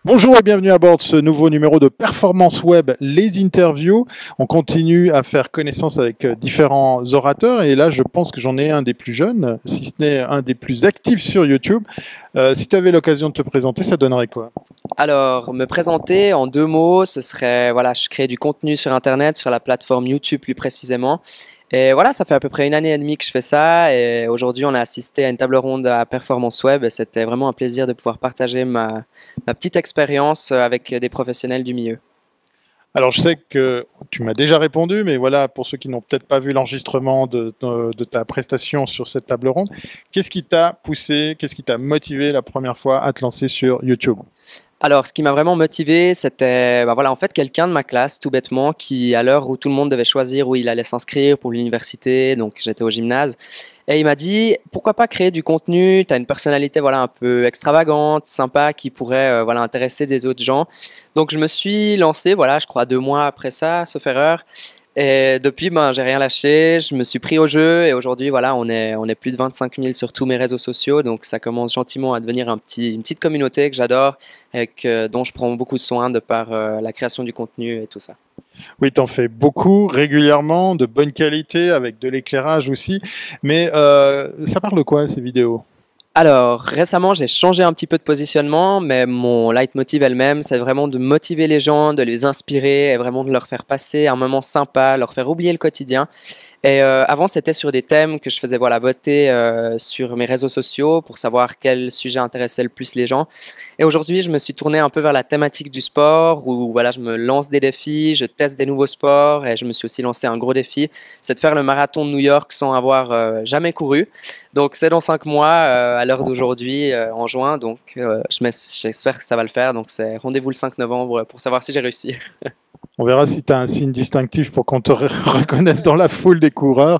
Bonjour et bienvenue à bord de ce nouveau numéro de Performance Web, les interviews. On continue à faire connaissance avec différents orateurs et là je pense que j'en ai un des plus jeunes, si ce n'est un des plus actifs sur YouTube. Si tu avais l'occasion de te présenter, ça donnerait quoi? Alors, me présenter en 2 mots, ce serait, voilà, je crée du contenu sur Internet, sur la plateforme YouTube plus précisément. Et voilà, ça fait à peu près 1 année et demie que je fais ça. Et aujourd'hui, on a assisté à une table ronde à Performance Web. Et c'était vraiment un plaisir de pouvoir partager ma petite expérience avec des professionnels du milieu. Alors je sais que tu m'as déjà répondu, mais voilà, pour ceux qui n'ont peut-être pas vu l'enregistrement de ta prestation sur cette table ronde, qu'est-ce qui t'a poussé, qu'est-ce qui t'a motivé la première fois à te lancer sur YouTube? Alors, ce qui m'a vraiment motivé, c'était voilà, en fait, quelqu'un de ma classe, tout bêtement, qui, à l'heure où tout le monde devait choisir où il allait s'inscrire pour l'université, donc j'étais au gymnase, et il m'a dit, pourquoi pas créer du contenu, tu as une personnalité voilà, un peu extravagante, sympa, qui pourrait voilà, intéresser des autres gens. Donc, je me suis lancé, voilà, je crois 2 mois après ça, sauf erreur. Et depuis, j'ai rien lâché, je me suis pris au jeu et aujourd'hui, voilà, on est plus de 25 000 sur tous mes réseaux sociaux, donc ça commence gentiment à devenir une petite communauté que j'adore et dont je prends beaucoup de soin de par la création du contenu et tout ça. Oui, tu en fais beaucoup, régulièrement, de bonne qualité, avec de l'éclairage aussi, mais ça parle de quoi ces vidéos? Alors, récemment, j'ai changé un petit peu de positionnement, mais mon leitmotiv elle-même, c'est vraiment de motiver les gens, de les inspirer et vraiment de leur faire passer un moment sympa, leur faire oublier le quotidien. Et avant, c'était sur des thèmes que je faisais voilà, voter sur mes réseaux sociaux pour savoir quel sujet intéressait le plus les gens. Et aujourd'hui, je me suis tourné un peu vers la thématique du sport où voilà, je me lance des défis, je teste des nouveaux sports et je me suis aussi lancé un gros défi, c'est de faire le marathon de New York sans avoir jamais couru. Donc c'est dans 5 mois à l'heure d'aujourd'hui, en juin. Donc j'espère que ça va le faire. Donc c'est rendez-vous le 5 novembre pour savoir si j'ai réussi. On verra si tu as un signe distinctif pour qu'on te reconnaisse dans la foule des coureurs.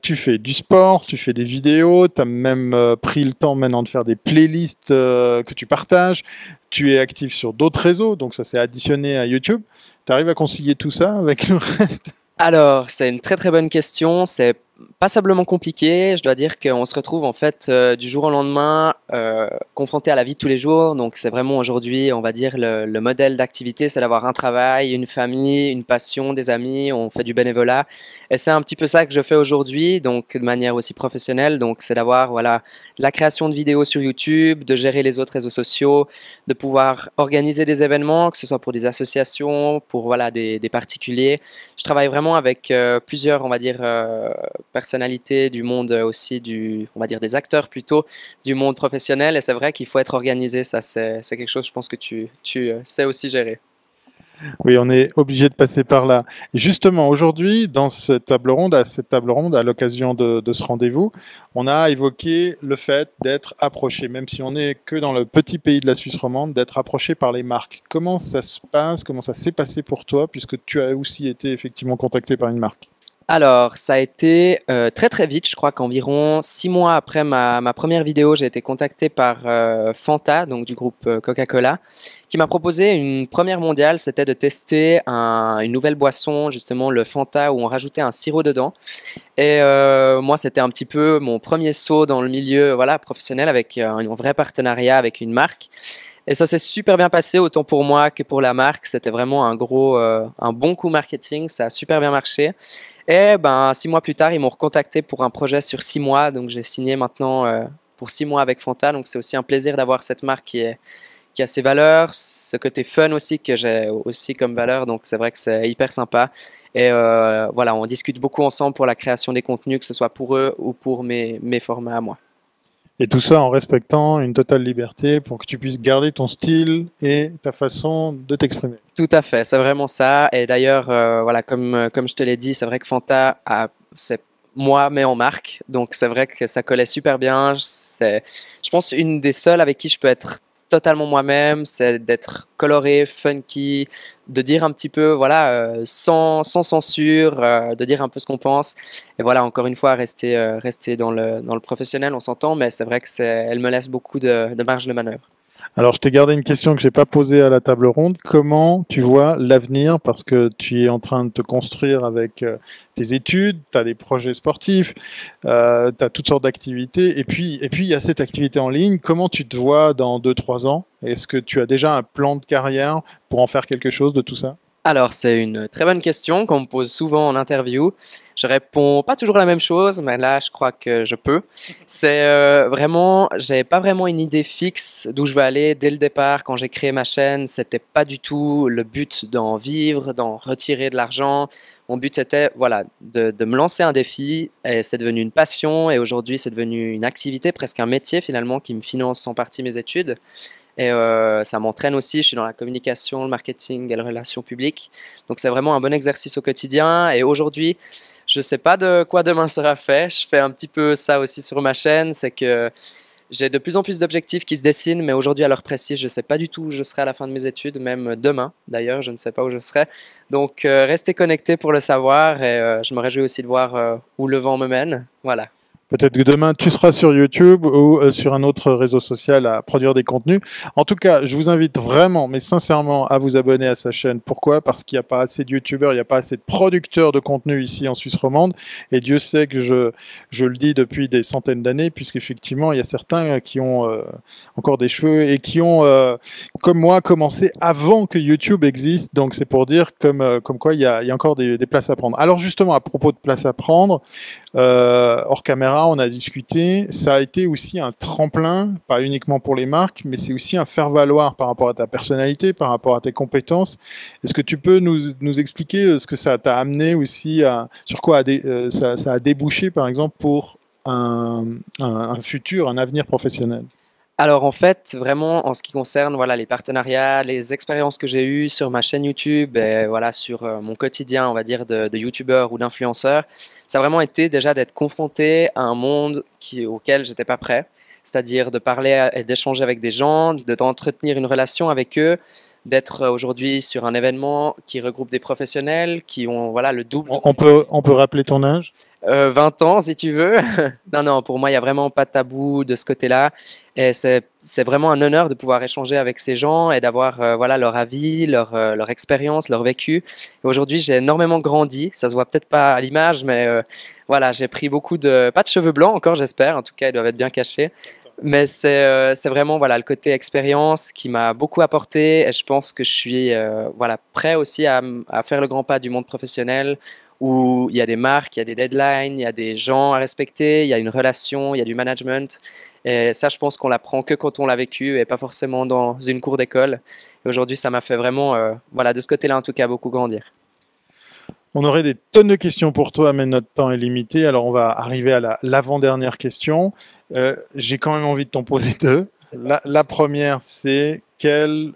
Tu fais du sport, tu fais des vidéos, tu as même pris le temps maintenant de faire des playlists que tu partages. Tu es actif sur d'autres réseaux, donc ça s'est additionné à YouTube. Tu arrives à concilier tout ça avec le reste? Alors, c'est une très très bonne question. C'est passablement compliqué. Je dois dire qu'on se retrouve en fait du jour au lendemain confronté à la vie de tous les jours. Donc, c'est vraiment aujourd'hui, on va dire, le modèle d'activité, c'est d'avoir un travail, une famille, une passion, des amis. On fait du bénévolat. Et c'est un petit peu ça que je fais aujourd'hui, donc de manière aussi professionnelle. Donc, c'est d'avoir voilà, la création de vidéos sur YouTube, de gérer les autres réseaux sociaux, de pouvoir organiser des événements, que ce soit pour des associations, pour voilà, des particuliers. Je travaille vraiment avec plusieurs, on va dire, personnalités du monde aussi, on va dire des acteurs plutôt, du monde professionnel. Et c'est vrai qu'il faut être organisé. Ça, c'est quelque chose, je pense, que tu sais aussi gérer. Oui, on est obligé de passer par là. Et justement, aujourd'hui, dans cette table ronde, à l'occasion de ce rendez-vous, on a évoqué le fait d'être approché, même si on n'est que dans le petit pays de la Suisse romande, d'être approché par les marques. Comment ça se passe? Comment ça s'est passé pour toi, puisque tu as aussi été effectivement contacté par une marque? Alors, ça a été très très vite. Je crois qu'environ 6 mois après ma première vidéo, j'ai été contacté par Fanta, donc du groupe Coca-Cola, qui m'a proposé une première mondiale. C'était de tester une nouvelle boisson, justement le Fanta, où on rajoutait un sirop dedans. Et moi, c'était un petit peu mon premier saut dans le milieu voilà, professionnel avec un vrai partenariat avec une marque. Et ça s'est super bien passé, autant pour moi que pour la marque. C'était vraiment un bon coup marketing. Ça a super bien marché. Et 6 mois plus tard, ils m'ont recontacté pour un projet sur 6 mois. Donc, j'ai signé maintenant pour 6 mois avec Fanta. Donc, c'est aussi un plaisir d'avoir cette marque qui a ses valeurs, ce côté fun aussi que j'ai aussi comme valeur. Donc, c'est vrai que c'est hyper sympa. Et voilà, on discute beaucoup ensemble pour la création des contenus, que ce soit pour eux ou pour mes formats à moi. Et tout ça en respectant une totale liberté pour que tu puisses garder ton style et ta façon de t'exprimer. Tout à fait, c'est vraiment ça. Et d'ailleurs, voilà, comme je te l'ai dit, c'est vrai que c'est moi, mais en marque. Donc, c'est vrai que ça collait super bien. Je pense, une des seules avec qui je peux être totalement moi-même, c'est d'être coloré, funky, de dire un petit peu, voilà, sans censure, de dire un peu ce qu'on pense. Et voilà, encore une fois, rester dans le professionnel, on s'entend, mais c'est vrai que elle me laisse beaucoup de marge de manœuvre. Alors, je t'ai gardé une question que j'ai pas posée à la table ronde. Comment tu vois l'avenir? Parce que tu es en train de te construire avec tes études, tu as des projets sportifs, tu as toutes sortes d'activités. Et puis, il y a cette activité en ligne. Comment tu te vois dans 2, 3 ans? Est-ce que tu as déjà un plan de carrière pour en faire quelque chose de tout ça? Alors, c'est une très bonne question qu'on me pose souvent en interview. Je réponds pas toujours la même chose, mais là, je crois que je peux. C'est vraiment, j'ai pas vraiment une idée fixe d'où je veux aller dès le départ. Quand j'ai créé ma chaîne, c'était pas du tout le but d'en vivre, d'en retirer de l'argent. Mon but, c'était, voilà, de me lancer un défi et c'est devenu une passion et aujourd'hui, c'est devenu une activité, presque un métier finalement qui me finance en partie mes études. Et ça m'entraîne aussi, je suis dans la communication, le marketing et les relations publiques. Donc c'est vraiment un bon exercice au quotidien. Et aujourd'hui, je ne sais pas de quoi demain sera fait. Je fais un petit peu ça aussi sur ma chaîne. C'est que j'ai de plus en plus d'objectifs qui se dessinent, mais aujourd'hui à l'heure précise, je ne sais pas du tout où je serai à la fin de mes études, même demain d'ailleurs, je ne sais pas où je serai. Donc restez connectés pour le savoir et je me réjouis aussi de voir où le vent me mène. Voilà. Peut-être que demain, tu seras sur YouTube ou sur un autre réseau social à produire des contenus. En tout cas, je vous invite vraiment, mais sincèrement, à vous abonner à sa chaîne. Pourquoi? Parce qu'il n'y a pas assez de YouTubeurs, il n'y a pas assez de producteurs de contenu ici en Suisse romande. Et Dieu sait que je le dis depuis des centaines d'années, puisqu'effectivement, il y a certains qui ont encore des cheveux et qui ont, comme moi, commencé avant que YouTube existe. Donc, c'est pour dire comme quoi il y a encore des places à prendre. Alors, justement, à propos de places à prendre, hors caméra, on a discuté. Ça a été aussi un tremplin, pas uniquement pour les marques, mais c'est aussi un faire-valoir par rapport à ta personnalité, par rapport à tes compétences. Est-ce que tu peux nous expliquer ce que ça t'a amené aussi sur quoi ça a débouché, par exemple, pour un futur, un avenir professionnel? Alors en fait, vraiment en ce qui concerne voilà, les partenariats, les expériences que j'ai eues sur ma chaîne YouTube et voilà, sur mon quotidien, on va dire, de YouTubeur ou d'influenceur, ça a vraiment été déjà d'être confronté à un monde auquel j'étais pas prêt. C'est-à-dire de parler et d'échanger avec des gens, d'entretenir une relation avec eux, d'être aujourd'hui sur un événement qui regroupe des professionnels qui ont voilà, le double. On peut rappeler ton âge? 20 ans si tu veux. Non, non, pour moi, il n'y a vraiment pas de tabou de ce côté-là. Et c'est vraiment un honneur de pouvoir échanger avec ces gens et d'avoir voilà, leur avis, leur expérience, leur vécu. Et aujourd'hui, j'ai énormément grandi. Ça se voit peut-être pas à l'image, mais voilà, j'ai pris beaucoup de... Pas de cheveux blancs encore, j'espère. En tout cas, ils doivent être bien cachés. Mais c'est vraiment voilà, le côté expérience qui m'a beaucoup apporté. Et je pense que je suis voilà, prêt aussi à faire le grand pas du monde professionnel où il y a des marques, il y a des deadlines, il y a des gens à respecter, il y a une relation, il y a du management. Et ça, je pense qu'on l'apprend que quand on l'a vécu et pas forcément dans une cour d'école. Et aujourd'hui, ça m'a fait vraiment, voilà, de ce côté-là en tout cas, beaucoup grandir. On aurait des tonnes de questions pour toi, mais notre temps est limité. Alors, on va arriver à l'avant-dernière question. J'ai quand même envie de t'en poser deux. La première, c'est quel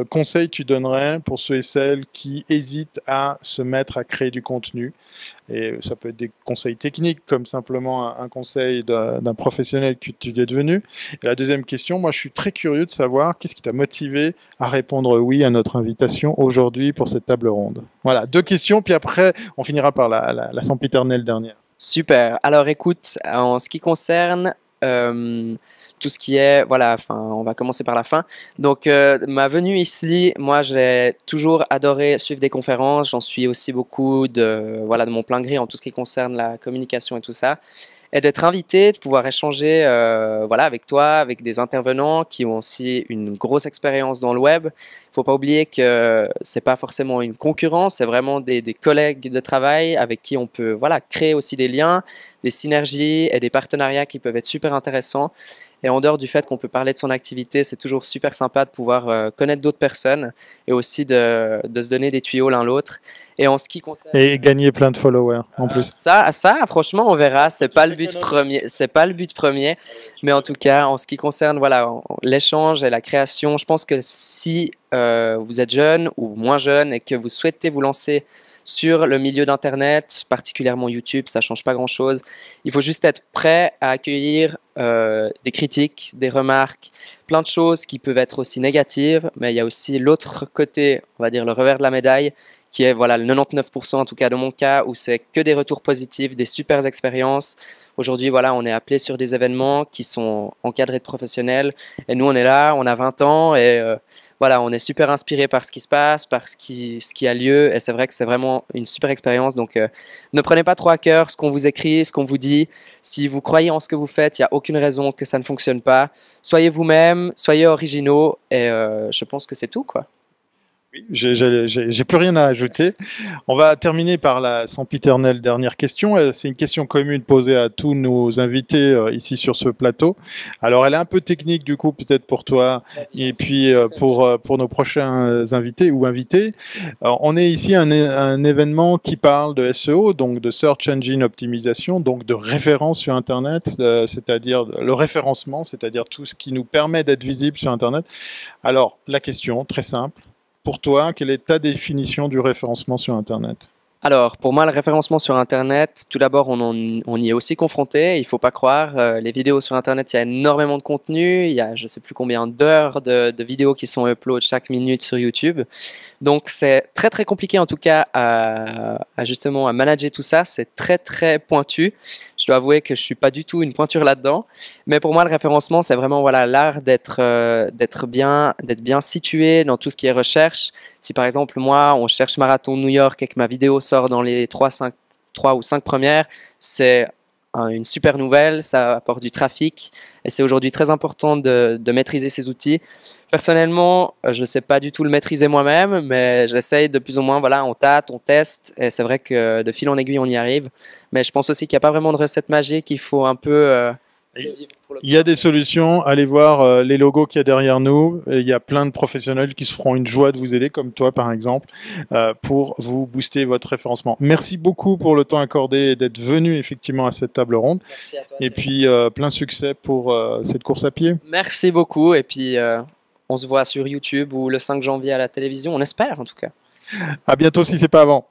conseil tu donnerais pour ceux et celles qui hésitent à se mettre à créer du contenu? Et ça peut être des conseils techniques, comme simplement un conseil d'un professionnel que tu es devenu. Et la deuxième question, moi je suis très curieux de savoir qu'est-ce qui t'a motivé à répondre oui à notre invitation aujourd'hui pour cette table ronde. Voilà, deux questions, puis après on finira par la sempiternelle dernière. Super. Alors écoute, en ce qui concerne tout ce qui est, voilà, enfin, on va commencer par la fin. Donc, ma venue ici, moi, j'ai toujours adoré suivre des conférences. J'en suis aussi beaucoup voilà, de mon plein gré en tout ce qui concerne la communication et tout ça. Et d'être invité, de pouvoir échanger voilà, avec toi, avec des intervenants qui ont aussi une grosse expérience dans le web. Il ne faut pas oublier que ce n'est pas forcément une concurrence, c'est vraiment des collègues de travail avec qui on peut voilà, créer aussi des liens, des synergies et des partenariats qui peuvent être super intéressants. Et en dehors du fait qu'on peut parler de son activité, c'est toujours super sympa de pouvoir connaître d'autres personnes et aussi de se donner des tuyaux l'un l'autre. Et en ce qui concerne Et gagner plein de followers en plus. ça, franchement, on verra. C'est pas le but premier. C'est pas le but premier, mais en tout cas, en ce qui concerne voilà l'échange et la création, je pense que si vous êtes jeune ou moins jeune et que vous souhaitez vous lancer sur le milieu d'Internet, particulièrement YouTube, ça change pas grand-chose. Il faut juste être prêt à accueillir des critiques, des remarques, plein de choses qui peuvent être aussi négatives, mais il y a aussi l'autre côté, on va dire le revers de la médaille, qui est voilà, le 99% en tout cas dans mon cas, où c'est que des retours positifs, des super expériences. Aujourd'hui, voilà, on est appelé sur des événements qui sont encadrés de professionnels. Et nous, on est là, on a 20 ans et voilà, on est super inspiré par ce qui se passe, par ce qui a lieu. Et c'est vrai que c'est vraiment une super expérience. Donc, ne prenez pas trop à cœur ce qu'on vous écrit, ce qu'on vous dit. Si vous croyez en ce que vous faites, il n'y a aucune raison que ça ne fonctionne pas. Soyez vous-même, soyez originaux. Et je pense que c'est tout, quoi. J'ai plus rien à ajouter. On va terminer par la sempiternelle dernière question. C'est une question commune posée à tous nos invités ici sur ce plateau. Alors, elle est un peu technique du coup, peut-être pour toi, et puis pour nos prochains invités ou invités. Alors, on est ici à un événement qui parle de SEO, donc de Search Engine Optimisation, donc de référence sur Internet, c'est-à-dire le référencement, c'est-à-dire tout ce qui nous permet d'être visible sur Internet. Alors, la question, très simple. Pour toi, quelle est ta définition du référencement sur Internet? Alors, pour moi, le référencement sur Internet, tout d'abord, on y est aussi confronté. Il ne faut pas croire. Les vidéos sur Internet, il y a énormément de contenu. Il y a je ne sais plus combien d'heures de vidéos qui sont upload chaque minute sur YouTube. Donc, c'est très, très compliqué en tout cas justement à manager tout ça. C'est très, très pointu. Je dois avouer que je ne suis pas du tout une pointure là-dedans. Mais pour moi, le référencement, c'est vraiment voilà, l'art d'être bien situé dans tout ce qui est recherche. Si par exemple, moi, on cherche Marathon New York et que ma vidéo sort dans les 3 ou 5 premières, c'est une super nouvelle, ça apporte du trafic et c'est aujourd'hui très important de maîtriser ces outils. Personnellement, je ne sais pas du tout le maîtriser moi-même, mais j'essaye de plus ou moins, voilà, on tâte, on teste et c'est vrai que de fil en aiguille, on y arrive. Mais je pense aussi qu'il n'y a pas vraiment de recette magique, il faut un peu... Il y a des solutions, allez voir les logos qu'il y a derrière nous. Et il y a plein de professionnels qui se feront une joie de vous aider, comme toi par exemple, pour vous booster votre référencement. Merci beaucoup pour le temps accordé et d'être venu effectivement à cette table ronde. Merci à toi. Et puis plein succès pour cette course à pied. Merci beaucoup et puis on se voit sur YouTube ou le 5 janvier à la télévision, on espère en tout cas. À bientôt si c'est pas avant.